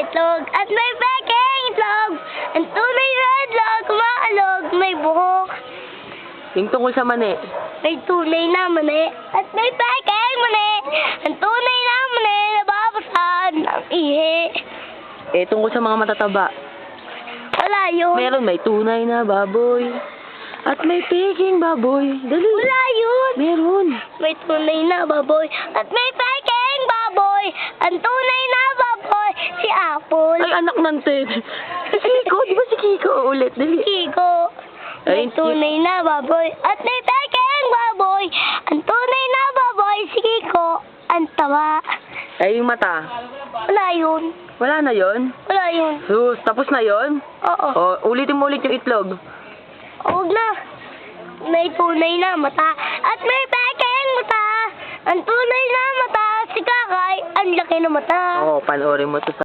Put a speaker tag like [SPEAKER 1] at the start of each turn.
[SPEAKER 1] itlog. At may pekeng itlog. Ang tunay na itlog, maalog, may buhok.
[SPEAKER 2] Yung tungkol sa mani.
[SPEAKER 1] May tunay na mani. At may pekeng mani. Ang tunay na mani, nababasaan ng ihi.
[SPEAKER 2] Eh, tungkol sa mga matataba.
[SPEAKER 1] Wala yun.
[SPEAKER 2] Meron, may tunay na baboy. At may peking baboy. Dali.
[SPEAKER 1] Wala yun.
[SPEAKER 2] Meron.
[SPEAKER 1] May tunay na baboy. At may pekeng baboy. Ang tunay na baboy, si Apple.
[SPEAKER 2] Ay, anak ng Ted. Si Kiko. Di ba si Kiko ulit? Dali.
[SPEAKER 1] Kiko. May
[SPEAKER 2] Ay,
[SPEAKER 1] tunay na baboy. At may pekeng baboy. Ang tunay na baboy, si Kiko. Ang tawa.
[SPEAKER 2] Ay, yung mata.
[SPEAKER 1] Wala yun.
[SPEAKER 2] Wala na yon.
[SPEAKER 1] Wala yun.
[SPEAKER 2] Sus, tapos na yon.
[SPEAKER 1] Oo.
[SPEAKER 2] O, ulitin mo ulit yung itlog.
[SPEAKER 1] Huwag na. May tunay na mata. At may pekeng mata. Ang tunay na mata, si Kakay. Ang laki na mata.
[SPEAKER 2] Oo, panoorin mo to sa